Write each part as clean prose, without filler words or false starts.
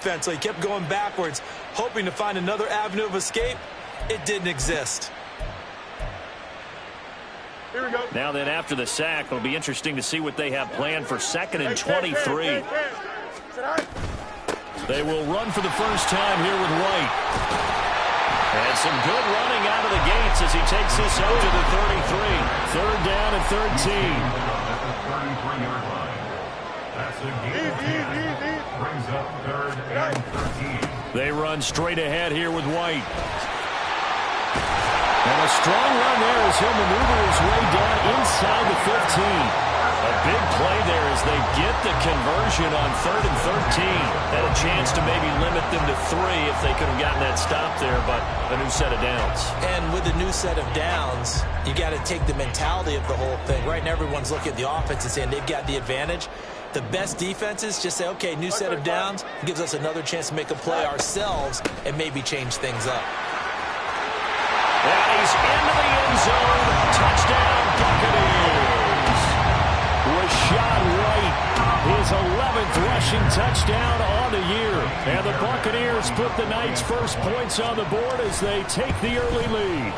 defense, so he kept going backwards, hoping to find another avenue of escape. It didn't exist. Here we go. Now then, after the sack, it'll be interesting to see what they have planned for 2nd and 23. They will run for the first time here with White. And some good running out of the gates as he takes this up to the 33. 3rd down and 13. Yard line. That's a game. Brings up 3rd and 13. They run straight ahead here with White. And a strong run there as he'll maneuver his way down inside the 15. A big play there as they get the conversion on 3rd and 13. Had a chance to maybe limit them to 3 if they could have gotten that stop there, but a new set of downs. And with a new set of downs, you got to take the mentality of the whole thing. Right now, everyone's looking at the offense and saying they've got the advantage. The best defenses just say, okay, new set of downs gives us another chance to make a play ourselves and maybe change things up. And he's into the end zone. Touchdown, Buccaneers. Rashad White, his 11th rushing touchdown on the year. And the Buccaneers put the Knights' first points on the board as they take the early lead.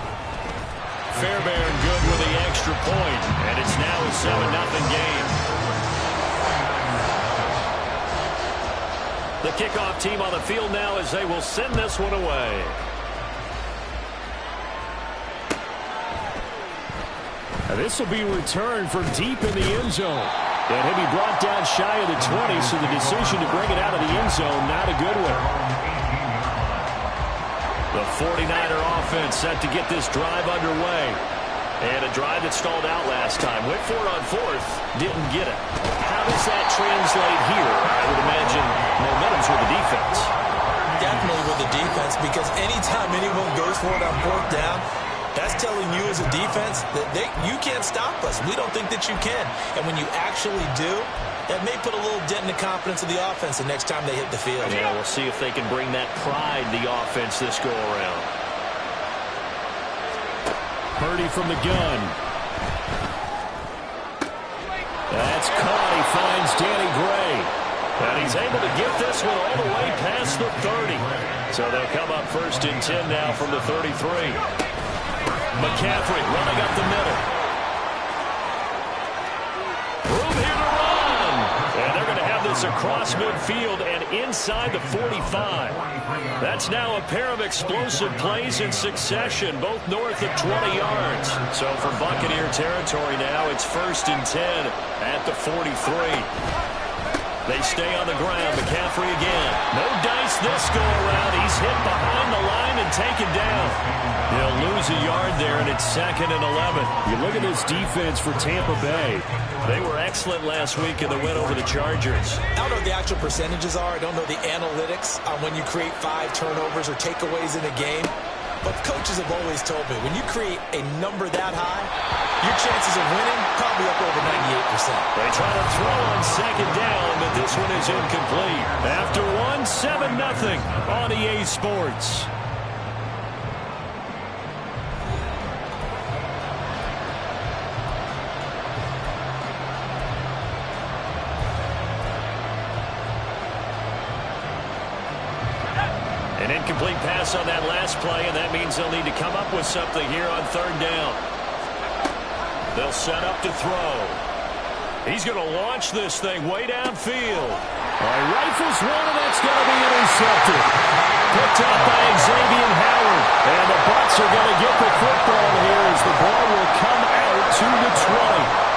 Fairbairn good with the extra point, and it's now a 7-0 game. The kickoff team on the field now as they will send this one away. Now this will be returned from deep in the end zone. And he'll be brought down shy of the 20, so the decision to bring it out of the end zone, not a good one. The 49er offense set to get this drive underway. And a drive that stalled out last time. Went for it on 4th, didn't get it. How does that translate here? I would imagine momentum's with the defense. Definitely with the defense, because anytime anyone goes for it on 4th down, that's telling you as a defense that you can't stop us. We don't think that you can. And when you actually do, that may put a little dent in the confidence of the offense the next time they hit the field. Yeah, we'll see if they can bring that pride the offense this go around. Purdy from the gun. That's caught. He finds Danny Gray. And he's able to get this one all the way past the 30. So they'll come up 1st and 10 now from the 33. McCaffrey running up the middle. Room here to run. And they're going to have this across midfield and inside the 45. That's now a pair of explosive plays in succession, both north of 20 yards. So for Buccaneer territory now, it's 1st and 10 at the 43. They stay on the ground. McCaffrey again. No dice this go around. He's hit behind the line and taken down. He'll lose a yard there, and it's 2nd and 11. You look at this defense for Tampa Bay. They were excellent last week in the win over the Chargers. I don't know what the actual percentages are. I don't know the analytics on when you create 5 turnovers or takeaways in a game. But coaches have always told me, when you create a number that high, your chances of winning probably up over 98%. They try to throw on 2nd down, but this one is incomplete. After 7-0 on EA Sports. An incomplete pass on that last play, and that means they'll need to come up with something here on 3rd down. They'll set up to throw. He's going to launch this thing way downfield. Rifles one, and that's going to be intercepted. Picked up by Xavier Howard. And the Bucs are going to get the football here as the ball will come out to the 20.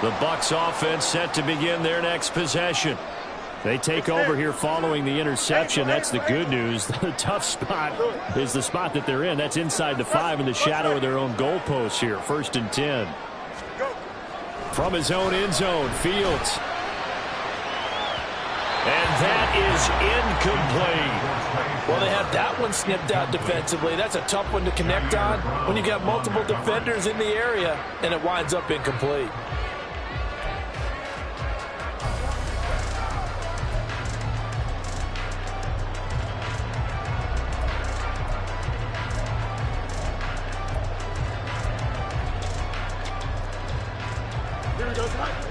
The Bucs offense set to begin their next possession. They take over here following the interception. That's the good news. The tough spot is the spot that they're in. That's inside the 5 in the shadow of their own goalpost here. 1st and 10. From his own end zone, Fields. And that is incomplete. Well, they have that one snipped out defensively. That's a tough one to connect on when you got multiple defenders in the area, and it winds up incomplete.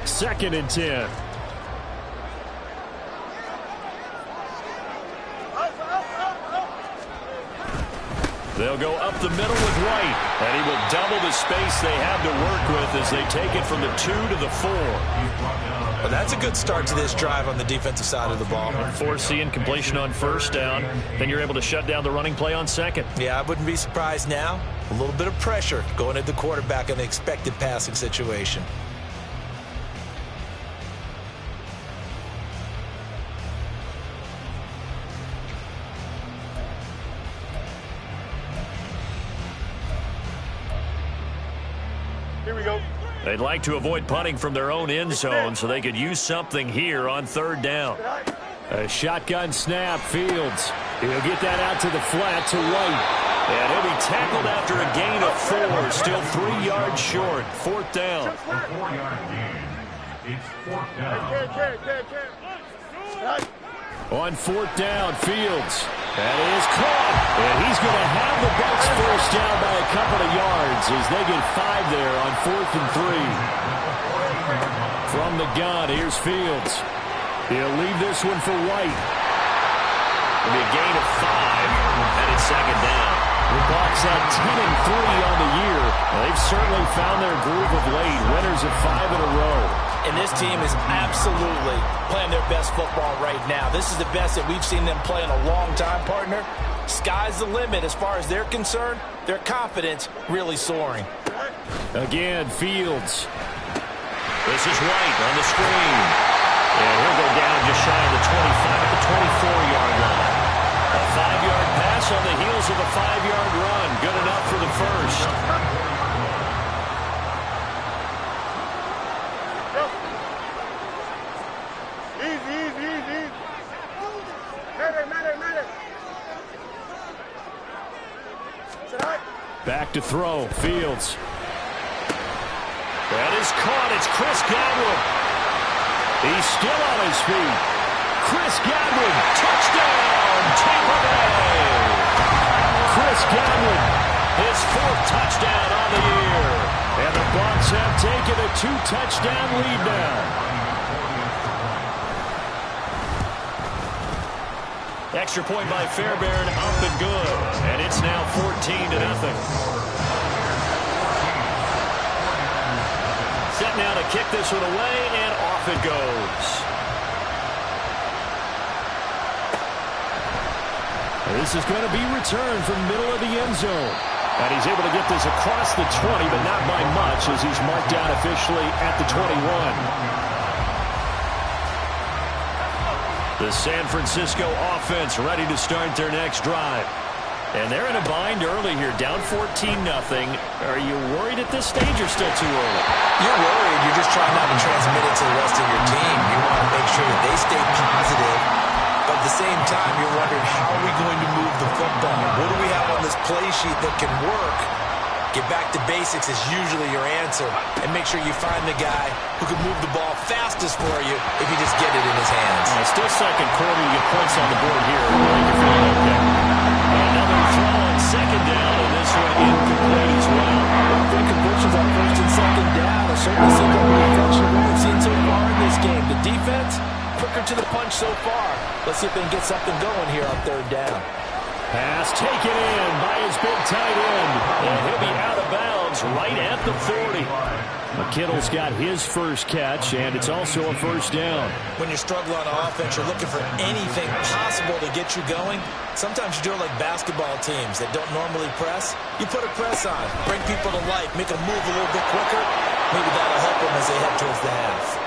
2nd and 10. They'll go up the middle with White, and he will double the space they have to work with as they take it from the 2 to the 4. Well, that's a good start to this drive on the defensive side of the ball. Forcing completion on 1st down, then you're able to shut down the running play on 2nd. Yeah, I wouldn't be surprised now. A little bit of pressure going at the quarterback in the expected passing situation. Here we go. They'd like to avoid punting from their own end zone so they could use something here on 3rd down. A shotgun snap, Fields. He'll get that out to the flat to White. And he'll be tackled after a gain of 4, still 3 yards short. 4th down. A 4-yard gain. It's 4th down. On 4th down, Fields. That is caught. And he's going to have the Bucs first down by a couple of yards as they get 5 there on 4th and 3. From the gun, here's Fields. He'll leave this one for White. It'll be a gain of 5, and it's 2nd down. The Bucs at 10-3 on the year. They've certainly found their groove of late. Winners of 5 in a row. And this team is absolutely playing their best football right now. This is the best that we've seen them play in a long time, partner. Sky's the limit as far as they're concerned. Their confidence really soaring. Again, Fields. This is White on the screen. And he'll go down just shy of the 25 at the 24-yard line. A 5-yard pass on the heels of a 5-yard run. Good enough for the first. Easy. Matter. Back to throw. Fields. That is caught. It's Chris Godwin. He's still on his feet. Chris Godwin. Touchdown. Tampa Bay. Chris Godwin. His 4th touchdown on the year. And the Bucs have taken a 2-touchdown lead now. Extra point by Fairbairn, up and good. And it's now 14-0. Set now to kick this one away, and off it goes. This is going to be returned from middle of the end zone. And he's able to get this across the 20, but not by much as he's marked down officially at the 21. The San Francisco offense ready to start their next drive. And they're in a bind early here, down 14-0. Are you worried at this stage or still too early? You're worried. You're just trying not to transmit it to the rest of your team. You want to make sure that they stay positive. But at the same time, you're wondering, how are we going to move the football? What do we have on this play sheet that can work? Get back to basics is usually your answer. And make sure you find the guy who can move the ball fastest for you if you just get it in his hands. Still 2nd quarter, you get points on the board here. Okay. Another throw on 2nd down, and this one incomplete as well. Good conversions on 1st and 2nd down. It certainly seems like the function we've seen so far in this game. The defense, quicker to the punch so far. Let's see if they can get something going here on 3rd down. Pass taken in by his big tight end. And he'll be out of bounds right at the 40. McKittle's got his first catch, and it's also a 1st down. When you struggle on offense, you're looking for anything possible to get you going. Sometimes you do it like basketball teams that don't normally press. You put a press on, bring people to life, make them move a little bit quicker. Maybe that'll help them as they head towards the half.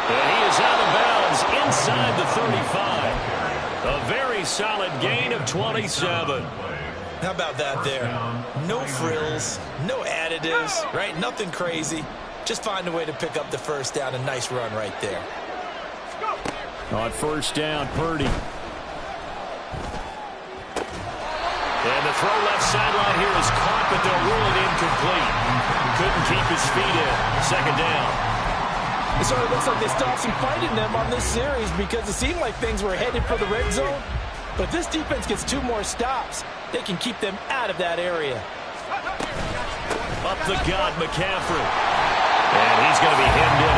And he is out of bounds inside the 35. A very solid gain of 27. How about that there? No frills, no additives, right? Nothing crazy. Just find a way to pick up the 1st down. A nice run right there. On 1st down, Purdy. And the throw left sideline here is caught, but they'll rule it incomplete. Couldn't keep his feet in. 2nd down. It sort of looks like they stopped some fight in them on this series because it seemed like things were headed for the red zone. But this defense gets 2 more stops. They can keep them out of that area. Up the gut, McCaffrey. And he's going to be hemmed in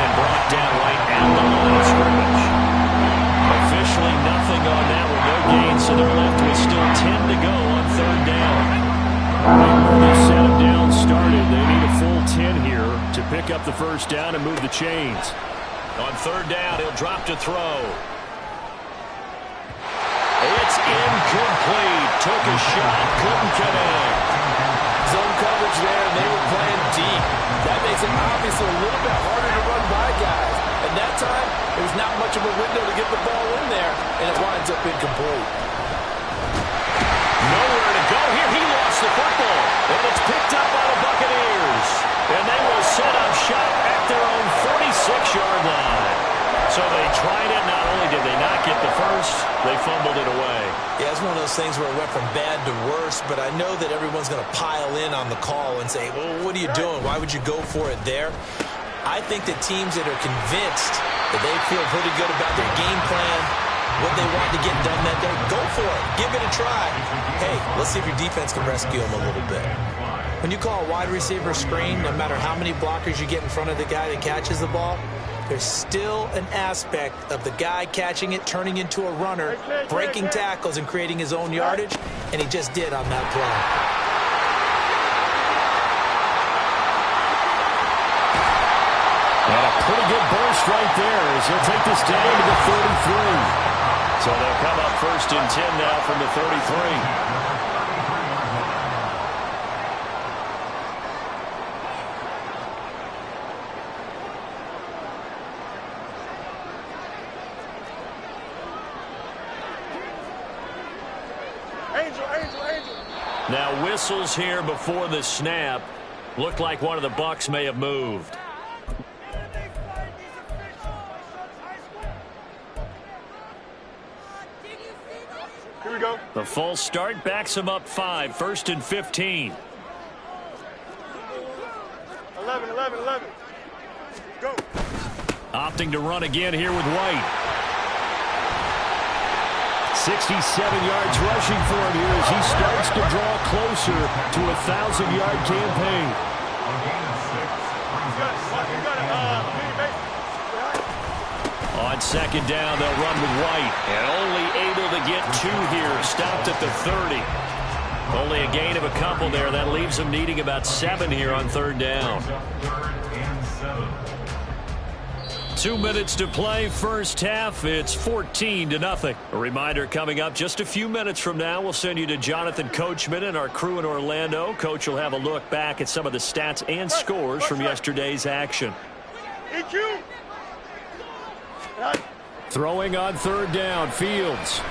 on that one. No gain, so they're left with still 10 to go on third down. Right where they set them down started. They need a full 10 here to pick up the first down and move the chains. On third down, he'll drop to throw. It's incomplete. Took a shot, couldn't connect. Zone coverage there, and they were playing deep. That makes it obviously a little bit harder to run by guys. And that time, there was not much of a window to get the ball in there, and it winds up incomplete. Nowhere to go here. He lost the football, and it's picked up by the Buccaneers. And they will set up shop at their own 46-yard line. So they tried it. Not only did they not get the first, they fumbled it away. Yeah, it's one of those things where it went from bad to worse, but I know that everyone's going to pile in on the call and say, well, what are you doing? Why would you go for it there? I think that teams that are convinced that they feel pretty good about their game plan, what they want to get done that day, go for it. Give it a try. Hey, let's see if your defense can rescue them a little bit. When you call a wide receiver screen, no matter how many blockers you get in front of the guy that catches the ball, there's still an aspect of the guy catching it, turning into a runner, breaking tackles and creating his own yardage, and he just did on that play. And a pretty good burst right there as he'll take this down to the 33. So they'll come up first and 10 now from the 33. Now whistles here before the snap. Looked like one of the Bucs may have moved. Here we go. The false start backs him up 5. First and 15. 11. Go. Opting to run again here with White. 67 yards rushing for him here as he starts to draw closer to a 1,000-yard campaign. On second down, they'll run with White. And only able to get 2 here. Stopped at the 30. Only a gain of a couple there. That leaves them needing about 7 here on third down. 2 minutes to play, first half. It's 14-0. A reminder coming up just a few minutes from now. We'll send you to Jonathan Coachman and our crew in Orlando. Coach will have a look back at some of the stats and scores from yesterday's action. Throwing on third down, Fields.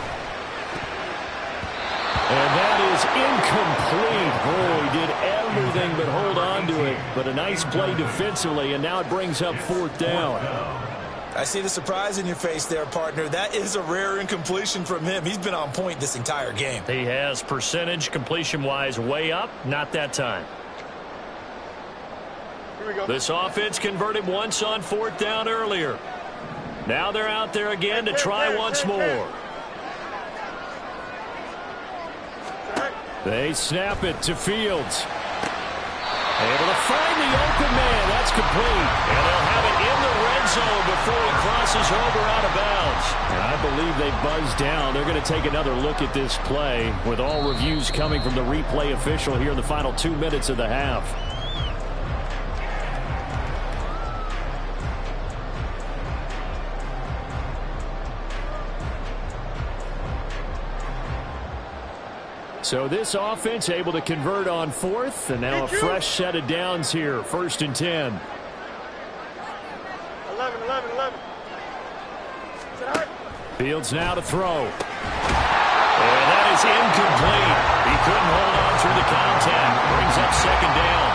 And that is incomplete. Oh, he did everything but hold on to it. But a nice play defensively, and now it brings up fourth down. I see the surprise in your face there, partner. That is a rare incompletion from him. He's been on point this entire game. He has percentage completion-wise way up. Not that time. Here we go. This offense converted once on fourth down earlier. Now they're out there again to try once more. They snap it to Fields. Able to find the open man. That's complete. And they'll have it in the red zone before he crosses over out of bounds. And I believe they buzzed down. They're going to take another look at this play with all reviews coming from the replay official here in the final 2 minutes of the half. So this offense able to convert on fourth, and now a fresh set of downs here. First and 10. 11. Fields now to throw. And that is incomplete. He couldn't hold on through the contact. Brings up second down.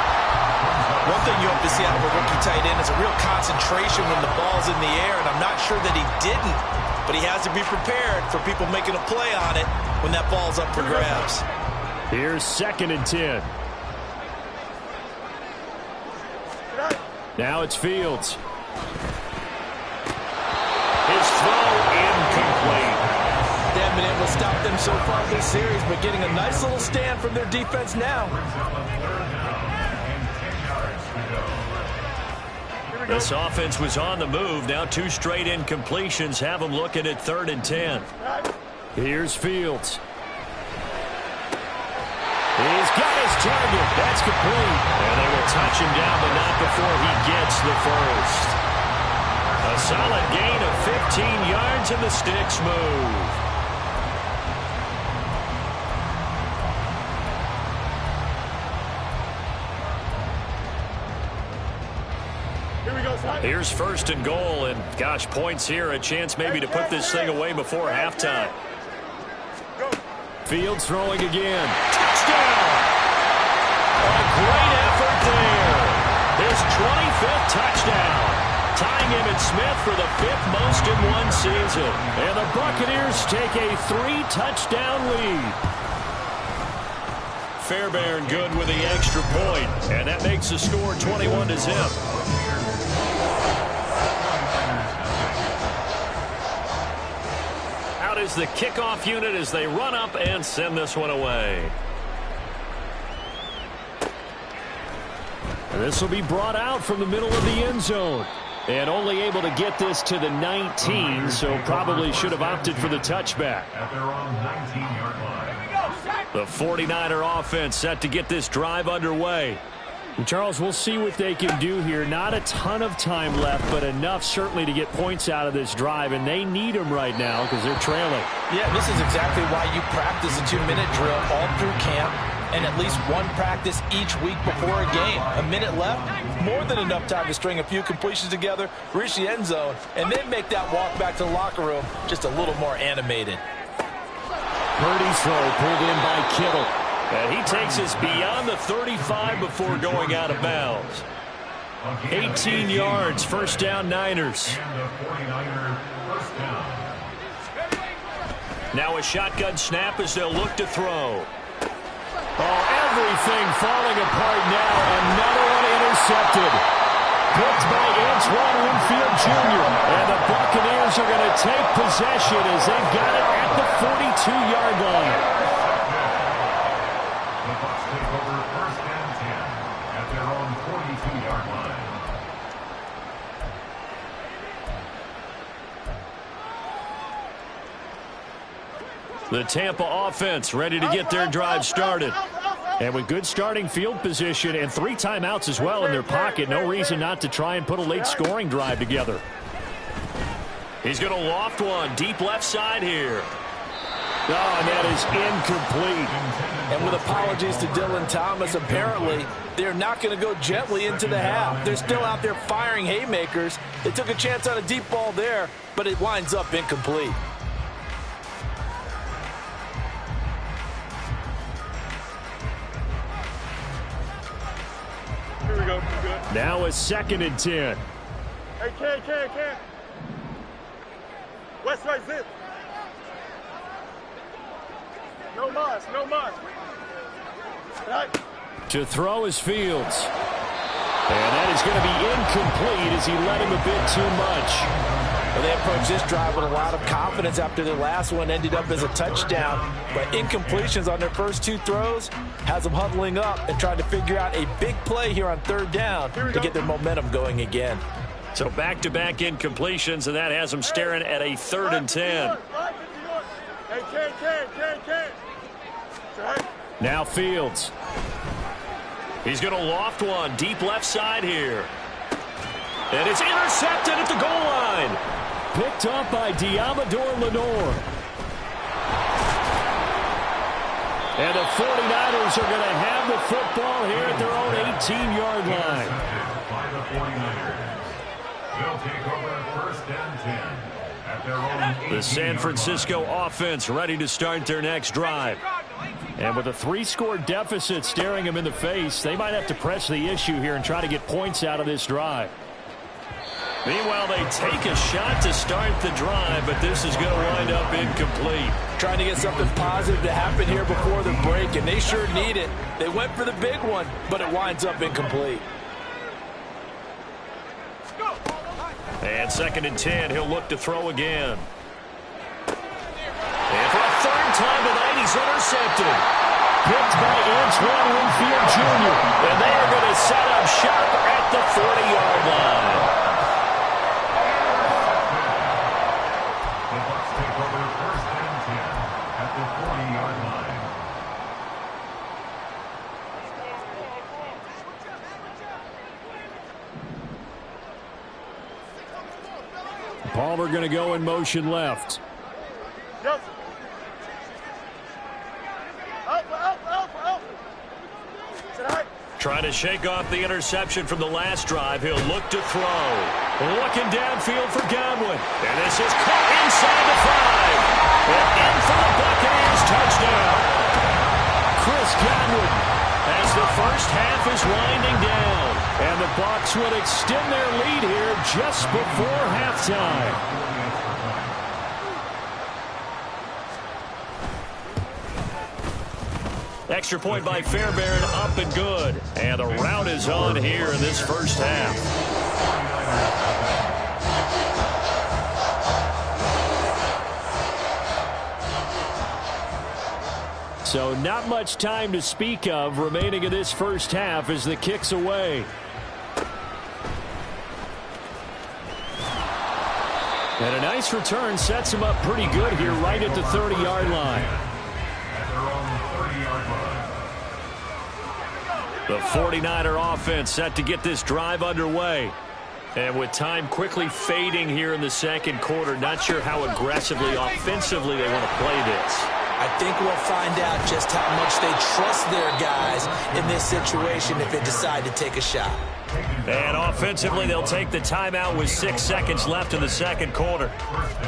One thing you hope to see out of a rookie tight end is a real concentration when the ball's in the air, and I'm not sure that he didn't, but he has to be prepared for people making a play on it when that ball's up for grabs. Here's second and 10. Now it's Fields. His throw incomplete. They haven't been able to stop them so far this series, but getting a nice little stand from their defense now. This offense was on the move. Now 2 straight incompletions have them looking at 3rd and 10. Here's Fields. He's got his target. That's complete. And they will touch him down, but not before he gets the first. A solid gain of 15 yards, and the sticks move. Here's first and goal, and gosh, points here, a chance maybe to put this thing away before halftime. Fields throwing again. Touchdown! A great effort there. His 25th touchdown. Tying Emmitt Smith for the 5th most in one season. And the Buccaneers take a 3-touchdown lead. Fairbairn good with the extra point, and that makes the score 21-0. Out is the kickoff unit as they run up and send this one away. This will be brought out from the middle of the end zone. And only able to get this to the 19, so probably should have opted for the touchback. At their own 19-yard line. The 49er offense set to get this drive underway. And Charles, we'll see what they can do here. Not a ton of time left, but enough certainly to get points out of this drive, and they need them right now because they're trailing. Yeah, this is exactly why you practice a 2-minute drill all through camp and at least one practice each week before a game. A minute left, more than enough time to string a few completions together, reach the end zone, and then make that walk back to the locker room just a little more animated. Purdy's throw pulled in by Kittle. And he takes us beyond the 35 before going out of bounds. 18 yards, first down Niners. Now a shotgun snap as they'll look to throw. Oh, everything falling apart now. Another one intercepted. Picked by Antoine Winfield Jr. And the Buccaneers are going to take possession as they've got it at the 42-yard line. The Bucs take over first and 10 at their own 42-yard line. The Tampa offense ready to get their drive started. And with good starting field position and 3 timeouts as well in their pocket, no reason not to try and put a late scoring drive together. He's going to loft one deep left side here. Oh, and that is incomplete. And with apologies to Dylan Thomas, apparently they're not going to go gently into the half. They're still out there firing haymakers. They took a chance on a deep ball there, but it winds up incomplete. Here we go. Good. Now a 2nd and 10. Hey, Ken. West side zip. No mas. Right. To throw is Fields. And that is going to be incomplete as he let him a bit too much. Well, they approached this drive with a lot of confidence after their last one ended up as a touchdown. But incompletions on their first 2 throws has them huddling up and trying to figure out a big play here on 3rd down to get their momentum going again. So back-to-back incompletions, and that has them staring at a 3rd and 10. Hey, Ken. Now Fields. He's going to loft one deep left side here. And it's intercepted at the goal line. Picked up by Diamador Lenore. And the 49ers are going to have the football here at their own 18-yard line. By the 49ers. They'll take over first and 10 at their own. The San Francisco offense ready to start their next drive. And with a 3-score deficit staring them in the face, they might have to press the issue here and try to get points out of this drive. Meanwhile, they take a shot to start the drive, but this is going to wind up incomplete. Trying to get something positive to happen here before the break, and they sure need it. They went for the big one, but it winds up incomplete. And 2nd and 10, he'll look to throw again. And for a 3rd time tonight, he's intercepted. Picked by Antoine Winfield Jr. And they are going to set up shop at the 40-yard line. The Bucs take over first and 10 Palmer going to go in motion left. Yes. Alpha. Trying to shake off the interception from the last drive. He'll look to throw. Looking downfield for Godwin. And this is caught inside the 5. And in for the Buccaneers touchdown. Chris Godwin as the first half is winding down. And the Bucs would extend their lead here just before halftime. Extra point by Fairbairn, up and good. And the rout is on here in this first half. So not much time to speak of remaining in this first half as the kick's away. And a nice return sets him up pretty good here right at the 30-yard line. The 49er offense set to get this drive underway. And with time quickly fading here in the second quarter, not sure how aggressively, offensively they want to play this. I think we'll find out just how much they trust their guys in this situation if they decide to take a shot. And offensively, they'll take the timeout with 6 seconds left in the second quarter.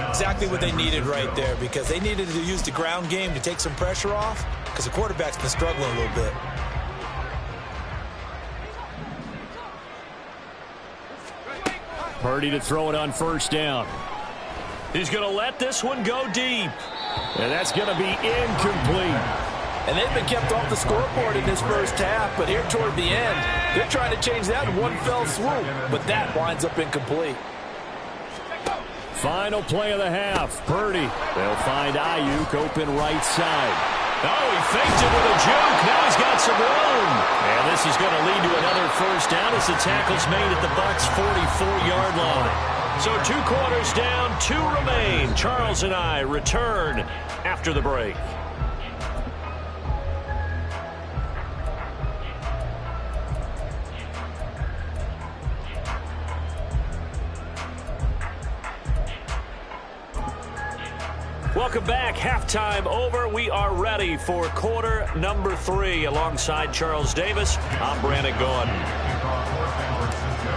Exactly what they needed right there, because they needed to use the ground game to take some pressure off, because the quarterback's been struggling a little bit. Purdy to throw it on first down. He's going to let this one go deep. And that's going to be incomplete. And they've been kept off the scoreboard in this first half, but here toward the end, they're trying to change that in one fell swoop, but that winds up incomplete. Final play of the half. Purdy. They'll find Ayuk open right side. Oh, he faked it with a juke. Now he's got some room. And this is going to lead to another first down as the tackle's made at the Bucs' 44-yard line. So 2 quarters down, 2 remain. Charles and I return after the break. Welcome back. Halftime over. We are ready for quarter number 3. Alongside Charles Davis, I'm Brandon Gordon.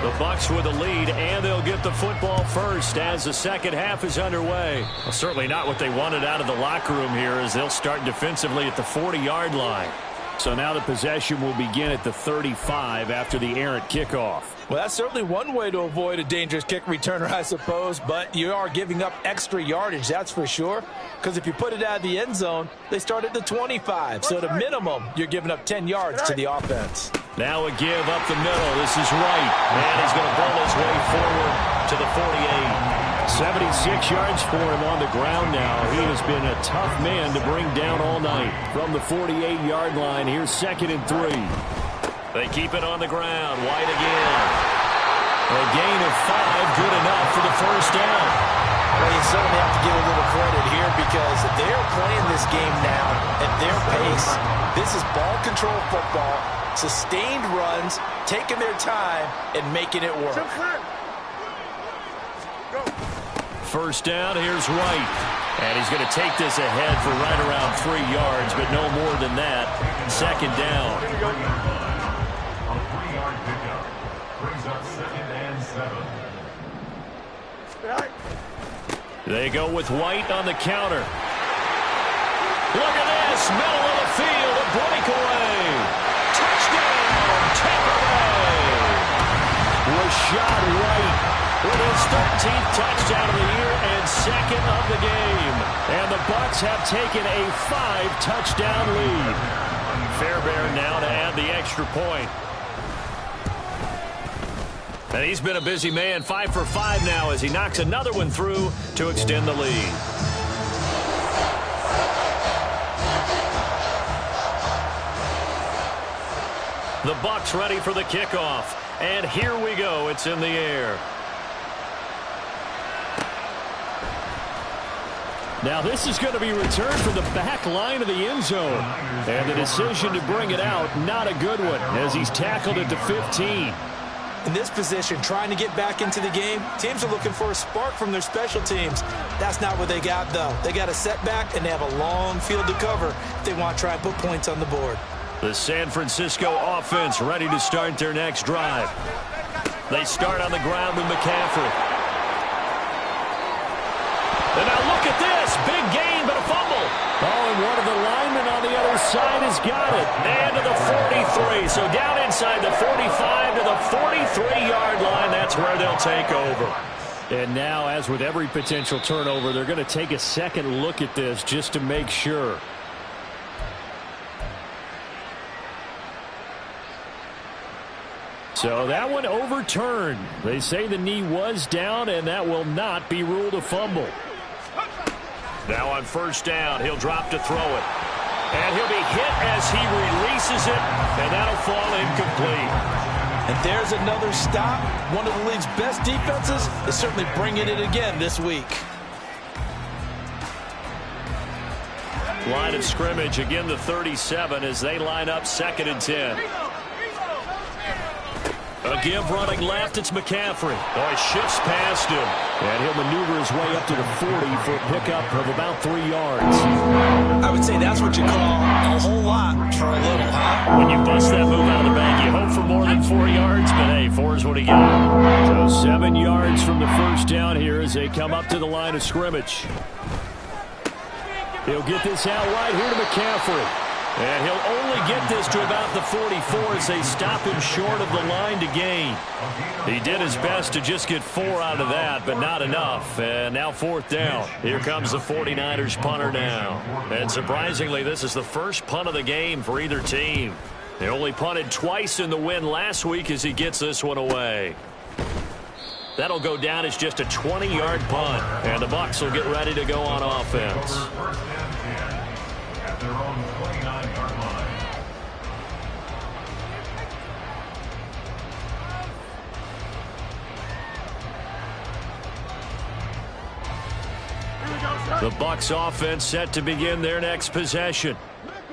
The Bucs with the lead, and they'll get the football first as the second half is underway. Well, certainly not what they wanted out of the locker room here, as they'll start defensively at the 40-yard line. So now the possession will begin at the 35 after the errant kickoff. Well, that's certainly one way to avoid a dangerous kick returner, I suppose, but you are giving up extra yardage, that's for sure, because if you put it out of the end zone, they start at the 25, so at a minimum, you're giving up 10 yards to the offense. Now a give up the middle. This is right, and he's going to bowl his way forward to the 48. 76 yards for him on the ground now. He has been a tough man to bring down all night. From the 48-yard line, here's 2nd and 3. They keep it on the ground. White again. A gain of 5, good enough for the first down. Well, you certainly have to give a little credit here because they're playing this game now at their pace. This is ball control football, sustained runs, taking their time, and making it work. First down, here's White. And he's going to take this ahead for right around 3 yards, but no more than that. 2nd down. A 3-yard pickup brings up 2nd and 7. They go with White on the counter. Look at this, middle of the field, a breakaway. Touchdown, Tampa Bay. Rashad White with his 13th touchdown of the year and 2nd of the game. And the Bucs have taken a 5-touchdown lead. Fairbairn now to add the extra point. And he's been a busy man, 5 for 5 now as he knocks another one through to extend the lead. The Bucs ready for the kickoff. And here we go. It's in the air. Now this is going to be returned from the back line of the end zone. And the decision to bring it out, not a good one, as he's tackled at the 15. In this position, trying to get back into the game, teams are looking for a spark from their special teams. That's not what they got, though. They got a setback, and they have a long field to cover if they want to try and put points on the board. The San Francisco offense ready to start their next drive. They start on the ground with McCaffrey. And now look at this. Big gain, but a fumble. Oh, and one of the linemen on the other side has got it. And to the 43. So down inside the 45 to the 43-yard line. That's where they'll take over. And now, as with every potential turnover, they're going to take a second look at this just to make sure. So that one overturned. They say the knee was down, and that will not be ruled a fumble. Now on first down, he'll drop to throw it. And he'll be hit as he releases it, and that'll fall incomplete. And there's another stop. One of the league's best defenses is certainly bringing it again this week. Line of scrimmage, again the 37 as they line up 2nd and 10. A give running left, it's McCaffrey. Oh, he shifts past him. And he'll maneuver his way up to the 40 for a pickup of about 3 yards. I would say that's what you call a whole lot for a little, huh? When you bust that move out of the bag, you hope for more than 4 yards, but hey, 4 is what he got. So 7 yards from the first down here as they come up to the line of scrimmage. He'll get this out right here to McCaffrey. And he'll only get this to about the 44 as they stop him short of the line to gain. He did his best to just get 4 out of that, but not enough. And now 4th down. Here comes the 49ers punter now. And surprisingly, this is the first punt of the game for either team. They only punted twice in the win last week as he gets this one away. That'll go down as just a 20-yard punt. And the Bucs will get ready to go on offense. At their own 29-yard line. The Bucs offense set to begin their next possession.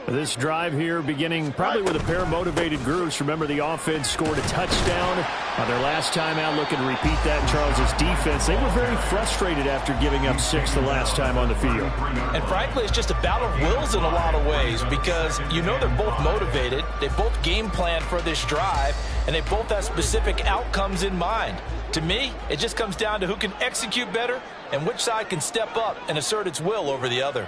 This drive here beginning probably with a pair of motivated groups. Remember, the offense scored a touchdown on their last time out. Looking to repeat that in Charles's defense. They were very frustrated after giving up 6 the last time on the field. And frankly, it's just a battle of wills in a lot of ways because you know they're both motivated. They both game plan for this drive, and they both have specific outcomes in mind. To me, it just comes down to who can execute better and which side can step up and assert its will over the other.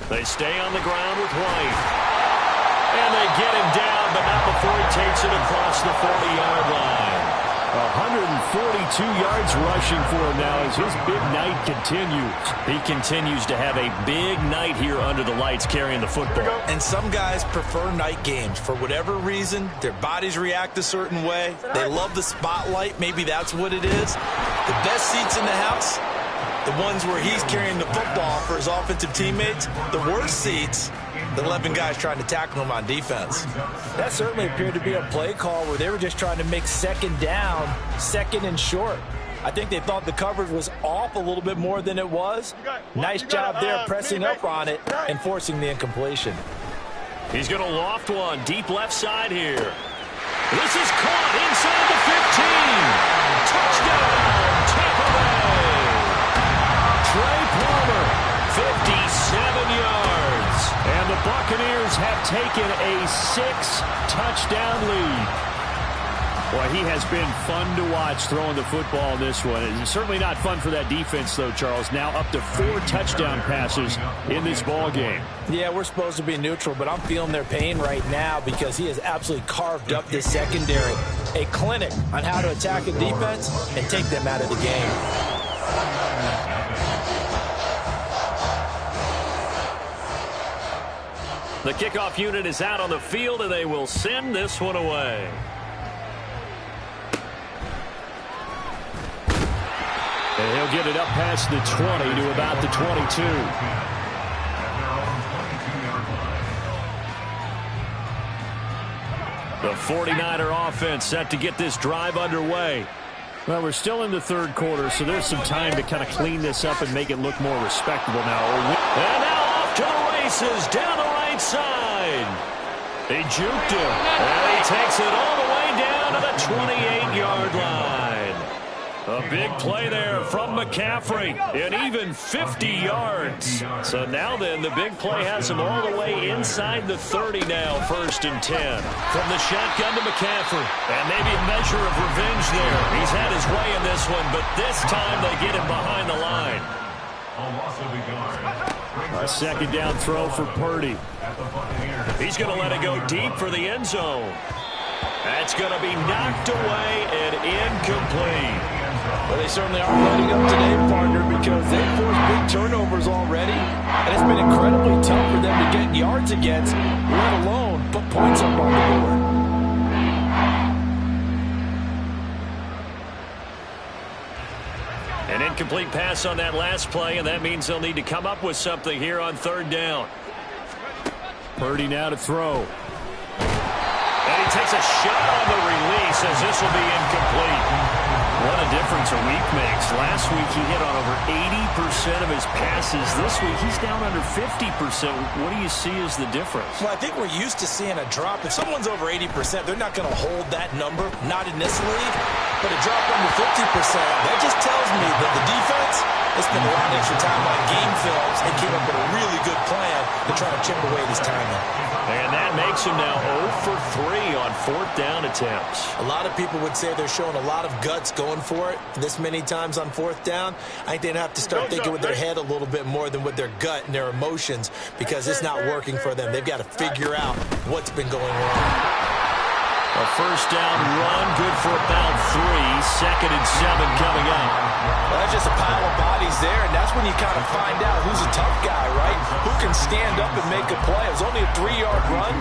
They stay on the ground with White. And they get him down, but not before he takes it across the 40-yard line. 142 yards rushing for him now as his big night continues. He continues to have a big night here under the lights carrying the football. And some guys prefer night games. For whatever reason, their bodies react a certain way. They love the spotlight. Maybe that's what it is. The best seats in the house, the ones where he's carrying the football for his offensive teammates. The worst seats, the 11 guys trying to tackle him on defense. That certainly appeared to be a play call where they were just trying to make 2nd down, 2nd and short. I think they thought the coverage was off a little bit more than it was. Nice job there pressing up on it and forcing the incompletion. He's going to loft one deep left side here. This is caught inside the 15. Touchdown, Tampa Bay. Trey Palmer, 57 yards. and the Buccaneers have taken a 6-touchdown lead. Boy, he has been fun to watch throwing the football in this one. It's certainly not fun for that defense, though, Charles. Now up to 4 touchdown passes in this ball game. Yeah, we're supposed to be neutral, but I'm feeling their pain right now because he has absolutely carved up this secondary. A clinic on how to attack a defense and take them out of the game. The kickoff unit is out on the field, and they will send this one away. And he'll get it up past the 20 to about the 22. The 49er offense set to get this drive underway. Well, we're still in the third quarter, so there's some time to kind of clean this up and make it look more respectable now. And now off to the races down the right side. They juked him, and he takes it all the way down to the 28-yard line. A big play there from McCaffrey, and even 50 yards. So now then, the big play has him all the way inside the 30 now, 1st and 10. From the shotgun to McCaffrey, and maybe a measure of revenge there. He's had his way in this one, but this time they get him behind the line. A second down throw for Purdy. He's going to let it go deep for the end zone. That's going to be knocked away and incomplete. Well, they certainly are letting up today, partner, because they've forced big turnovers already, and it's been incredibly tough for them to get yards against, let alone put points up on the board. An incomplete pass on that last play, and that means they'll need to come up with something here on 3rd down. Purdy now to throw. And he takes a shot on the release as this will be incomplete. What a difference a week makes. Last week he hit on over 80% of his passes. This week he's down under 50%. What do you see as the difference? Well, I think we're used to seeing a drop. If someone's over 80%, they're not going to hold that number, not in this league. But a drop under 50%, that just tells me that the defense has spent a lot of extra time on game films and came up with a really good plan to try to chip away this timing. And that makes him now 0 for 3 on 4th down attempts. A lot of people would say they're showing a lot of guts going for it this many times on 4th down. I think they'd have to start thinking with their head a little bit more than with their gut and their emotions, because it's not working for them. They've got to figure out what's been going wrong. A 1st down run, good for about 3. 2nd and 7 coming up. Well, that's just a pile of bodies there, and that's when you kind of find out who's a tough guy, right? Who can stand up and make a play. It was only a 3-yard run,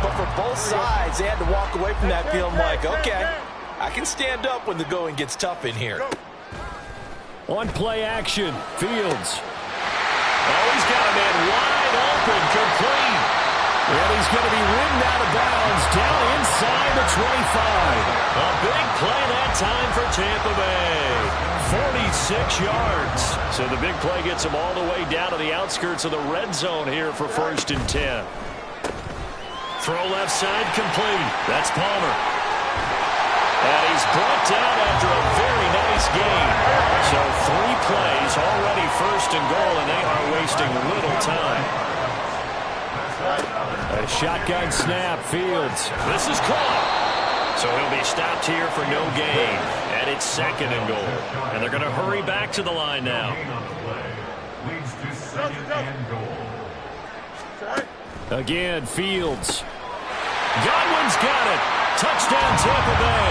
but for both sides, they had to walk away from that feeling like, okay, I can stand up when the going gets tough in here. On play action, Fields. Oh, he's got a man wide open, complete. And he's going to be ridden out of bounds down inside the 25. A big play that time for Tampa Bay. 46 yards. So the big play gets him all the way down to the outskirts of the red zone here for 1st and 10. Throw left side complete. That's Palmer. And he's brought down after a very nice gain. So 3 plays already 1st and goal, and they are wasting little time. A shotgun snap, Fields. This is caught. So he'll be stopped here for no gain. And it's 2nd and goal. And they're going to hurry back to the line now. Again, Fields. Godwin's got it. Touchdown, Tampa Bay.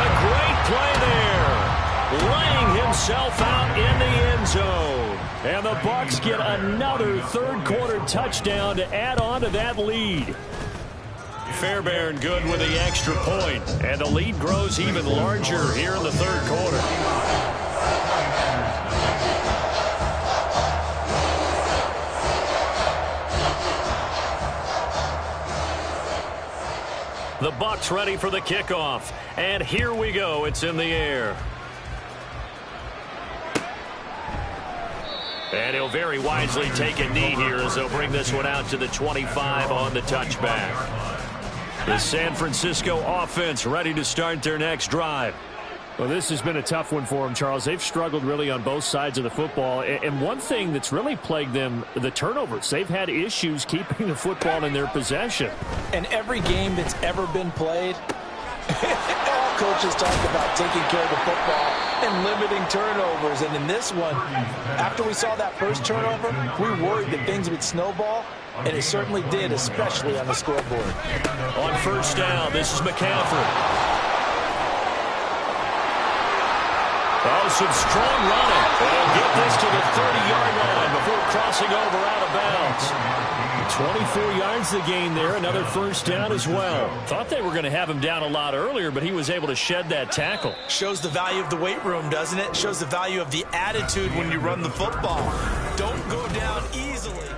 A great play there. Laying himself out in the end zone. And the Bucs get another 3rd quarter touchdown to add on to that lead. Fairbairn good with the extra point. And the lead grows even larger here in the 3rd quarter. The Bucs ready for the kickoff. And here we go. It's in the air. And he'll very wisely take a knee here as they'll bring this one out to the 25 on the touchback. The San Francisco offense ready to start their next drive. Well, this has been a tough one for them, Charles. They've struggled really on both sides of the football. And one thing that's really plagued them, the turnovers. They've had issues keeping the football in their possession. And every game that's ever been played, all coaches talk about taking care of the football and limiting turnovers. And in this one, after we saw that first turnover, we worried that things would snowball, and it certainly did, especially on the scoreboard. On 1st down, this is McCaffrey. Oh, some strong running. They'll get this to the 30-yard line before crossing over out of bounds. 24 yards to gain there. Another 1st down as well. Thought they were going to have him down a lot earlier, but he was able to shed that tackle. Shows the value of the weight room, doesn't it? Shows the value of the attitude when you run the football. Don't go down easily.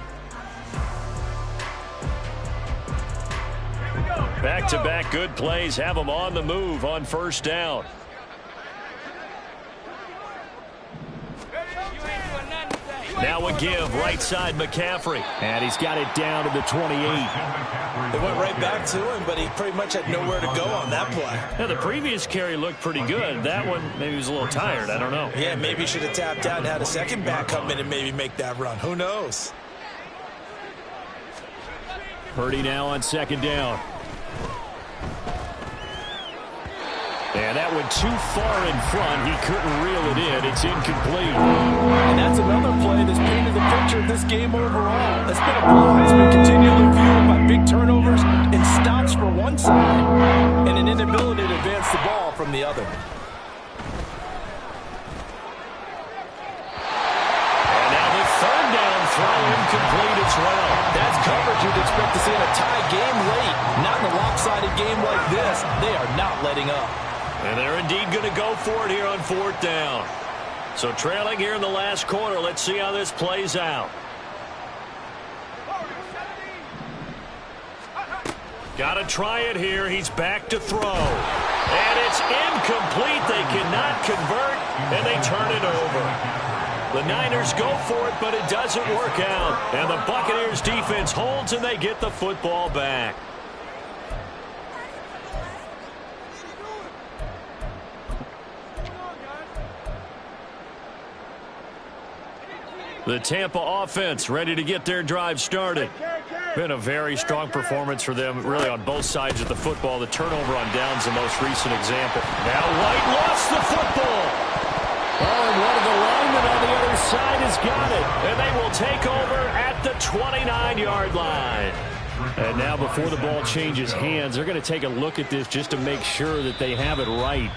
Here we go. Back-to-back good plays have them on the move on first down. Now a give, right side McCaffrey. And he's got it down to the 28. They went right back to him, but he pretty much had nowhere to go on that play. Now, the previous carry looked pretty good. That one, maybe he was a little tired. I don't know. Yeah, maybe he should have tapped out and had a second back come in and maybe make that run. Who knows? Purdy now on second down. And that went too far in front. He couldn't reel it in. It's incomplete. And that's another play that's painted the picture of this game overall. It's been a blowout. It's been continually fueled by big turnovers and stops for one side and an inability to advance the ball from the other. And now the third down throw incomplete as well. That's coverage you'd expect to see in a tie game late. Not in a lopsided game like this. They are not letting up. And they're indeed going to go for it here on fourth down. So trailing here in the last quarter. Let's see how this plays out. Got to try it here. He's back to throw. And it's incomplete. They cannot convert, and they turn it over. The Niners go for it, but it doesn't work out. And the Buccaneers defense holds, and they get the football back. The Tampa offense ready to get their drive started. Been a very strong performance for them, really, on both sides of the football. The turnover on downs the most recent example. Now White lost the football. Oh, and one of the linemen on the other side has got it. And they will take over at the 29-yard line. And now before the ball changes hands, they're going to take a look at this just to make sure that they have it right.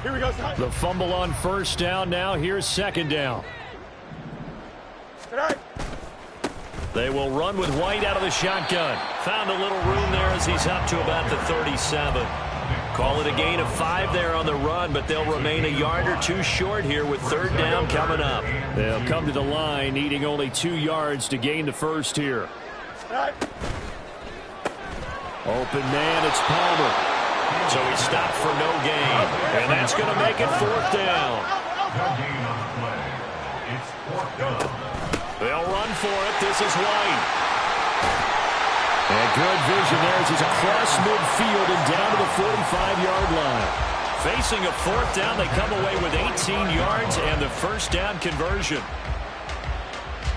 Here we go, The fumble on first down. Now here's second down. Tonight. They will run with White out of the shotgun. Found a little room there as he's up to about the 37. Call it a gain of 5 there on the run, but they'll remain a yard or two short here with third down coming up. They'll come to the line needing only 2 yards to gain the first here. Open man, it's Palmer. So he stopped for no gain. And that's going to make it fourth down. They'll run for it. This is White. And good vision there as he's across midfield and down to the 45-yard line. Facing a fourth down, they come away with 18 yards and the first down conversion.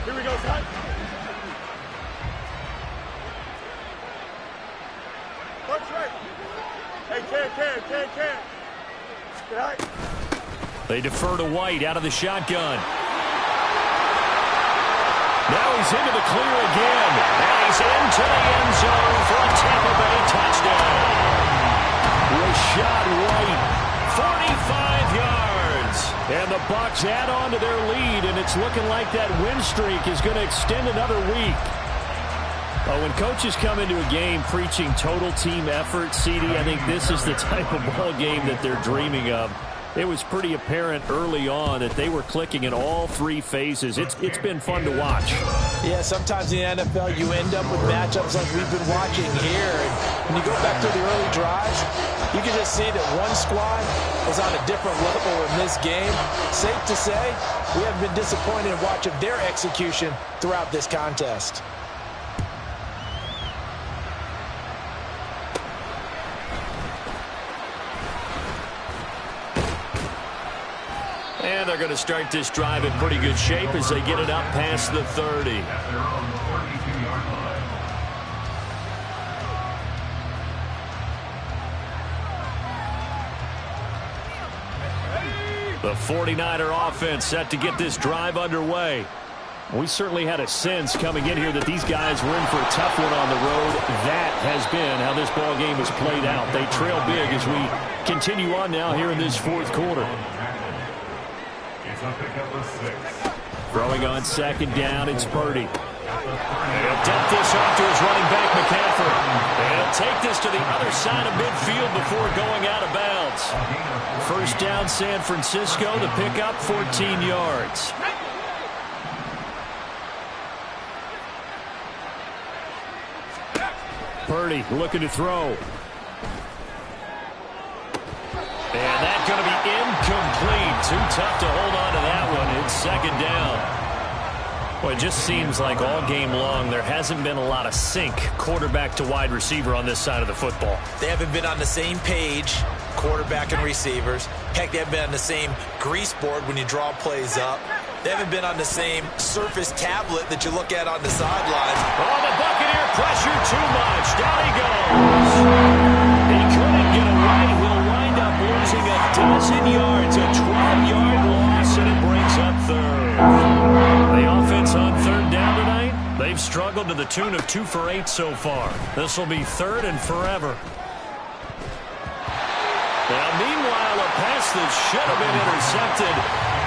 Here we go, son. Punch right. Hey, can. Right. They defer to White out of the shotgun. Now he's into the clear again. And he's into the end zone for a Tampa Bay touchdown. Rashad White. 45 yards. And the Bucs add on to their lead, and it's looking like that win streak is going to extend another week. Well, when coaches come into a game preaching total team effort, CD, I think this is the type of ball game that they're dreaming of. It was pretty apparent early on that they were clicking in all 3 phases. It's been fun to watch. Yeah, sometimes in the NFL you end up with matchups like we've been watching here. And when you go back to the early drives, you can just see that one squad is on a different level in this game. Safe to say, we have been disappointed in watching their execution throughout this contest. And they're going to start this drive in pretty good shape as they get it up past the 30. The 49er offense set to get this drive underway. We certainly had a sense coming in here that these guys were in for a tough one on the road. That has been how this ball game has played out. They trail big as we continue on now here in this fourth quarter. It's a pick up of 6. Throwing on second down, it's Purdy. He'll dump this off to his running back, McCaffrey. And he'll take this to the other side of midfield before going out of bounds. First down, San Francisco. The pickup, 14 yards. Purdy looking to throw. And that's going to be incomplete. Too tough to hold on to that one. It's second down. Well, it just seems like all game long there hasn't been a lot of sync quarterback to wide receiver on this side of the football. They haven't been on the same page, quarterback and receivers. Heck, they haven't been on the same grease board when you draw plays up. They haven't been on the same surface tablet that you look at on the sidelines. Oh, the Buccaneer pressure too much. Down he goes. He couldn't get away. He'll wind up losing a dozen yards, a 12-yard loss, and it brings up third. The offense on third down tonight, they've struggled to the tune of 2 for 8 so far. This will be third and forever. Now, meanwhile, a pass that should have been intercepted,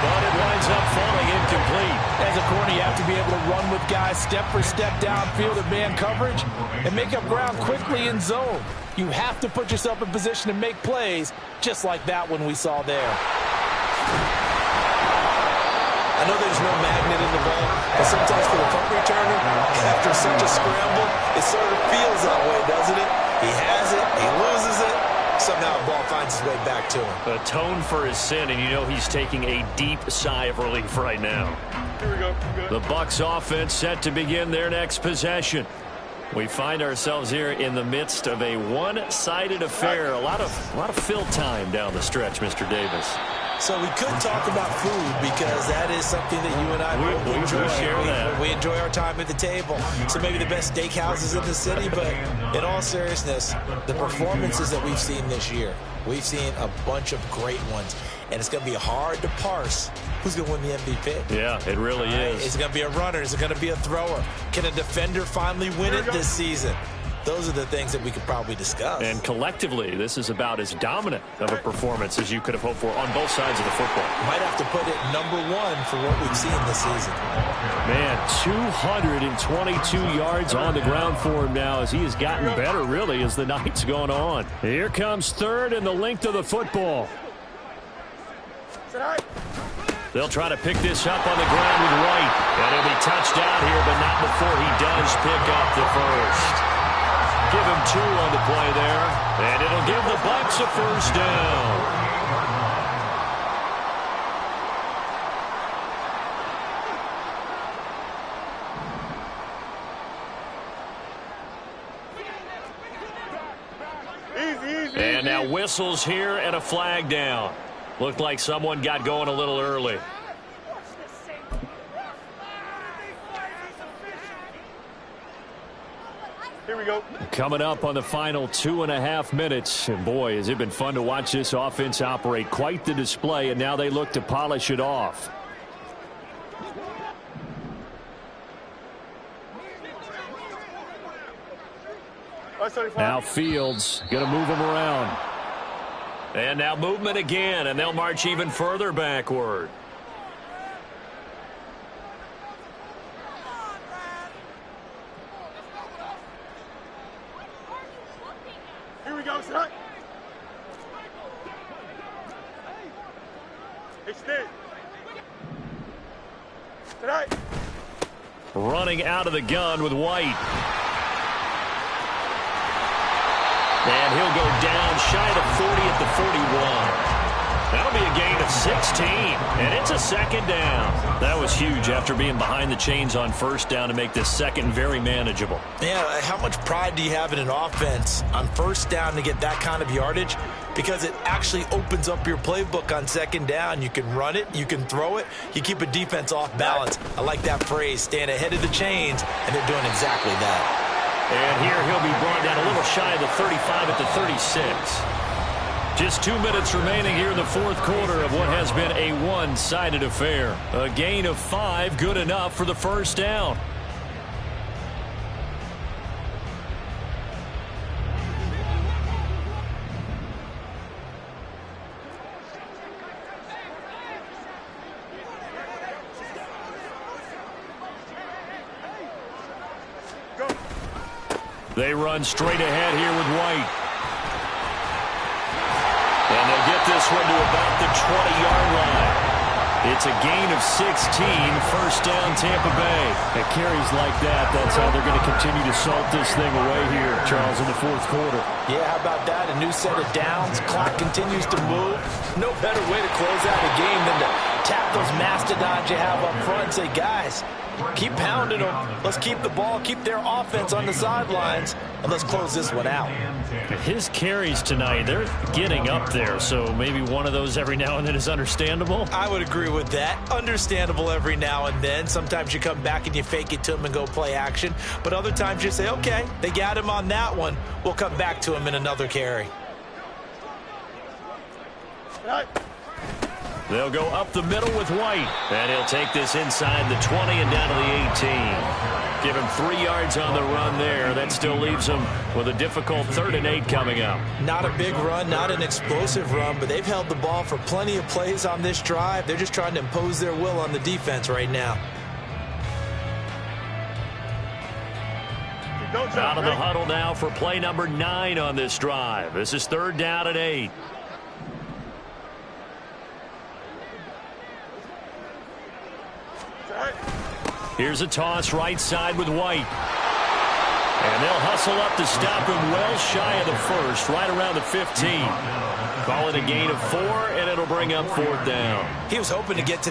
but it winds up falling incomplete. As a corner, you have to be able to run with guys step for step downfield in man coverage and make up ground quickly in zone. You have to put yourself in position to make plays, just like that one we saw there. I know there's no magnet in the ball, but sometimes for a punt returner, after such a scramble, it sort of feels that way, doesn't it? He has it, he loses it, somehow the ball finds its way back to him. Atone for his sin, and you know he's taking a deep sigh of relief right now. Here we go. The Bucs offense set to begin their next possession. We find ourselves here in the midst of a one-sided affair. A lot of fill time down the stretch, Mr. Davis. So we could talk about food because that is something that you and I We enjoy. share that. We enjoy our time at the table. So maybe the best steakhouses in the city, but in all seriousness, the performances that we've seen this year, we've seen a bunch of great ones. And it's going to be hard to parse who's going to win the MVP. Yeah, it really is. Is it going to be a runner? Is it going to be a thrower? Can a defender finally win it this season? Those are the things that we could probably discuss. And collectively, this is about as dominant of a performance as you could have hoped for on both sides of the football. Might have to put it #1 for what we've seen this season. Man, 222 yards on the ground for him now as he has gotten better, really, as the night's gone on. Here comes third and the length of the football. They'll try to pick this up on the ground with White. And he'll be touched out here, but not before he does pick up the first. Give him 2 on the play there, and it'll give the Bucs a first down. Easy. And now whistles here and a flag down. Looked like someone got going a little early. Here we go. Coming up on the final 2.5 minutes. And boy, has it been fun to watch this offense operate. Quite the display, and now they look to polish it off. Now Fields going to move him around. And now movement again, and they'll march even further backward. Here we go, son. Hey, Steve. Tonight. Running out of the gun with White. And he'll go down shy of 40 at the 41. That'll be a gain of 16, and it's a second down. That was huge after being behind the chains on first down to make this second very manageable. Yeah, how much pride do you have in an offense on first down to get that kind of yardage? Because it actually opens up your playbook on second down. You can run it, you can throw it, you keep a defense off balance. I like that phrase, staying ahead of the chains, and they're doing exactly that. And here he'll be brought down a little shy of the 35 at the 36. Just 2 minutes remaining here in the fourth quarter of what has been a one-sided affair. A gain of 5, good enough for the first down. They run straight ahead here with White. And they'll get this one to about the 20-yard line. It's a gain of 16, first down Tampa Bay. At carries like that, that's how they're going to continue to salt this thing away here, Charles, in the fourth quarter. Yeah, how about that? A new set of downs. Clock continues to move. No better way to close out a game than to tap those mastodons you have up front and say, guys, keep pounding them. Let's keep the ball, keep their offense on the sidelines, and let's close this one out. His carries tonight, they're getting up there, so maybe one of those every now and then is understandable. I would agree with that. Understandable every now and then. Sometimes you come back and you fake it to him and go play action, but other times you say, okay, they got him on that one. We'll come back to him in another carry. They'll go up the middle with White, and he'll take this inside the 20 and down to the 18. Give him 3 yards on the run there. That still leaves him with a difficult 3rd and 8 coming up. Not a big run, not an explosive run, but they've held the ball for plenty of plays on this drive. They're just trying to impose their will on the defense right now. Out of the huddle now for play number 9 on this drive. This is 3rd down and 8. Here's a toss right side with White. And they'll hustle up to stop him well shy of the first, right around the 15. Call it a gain of 4, and it'll bring up 4th down. He was hoping to get to the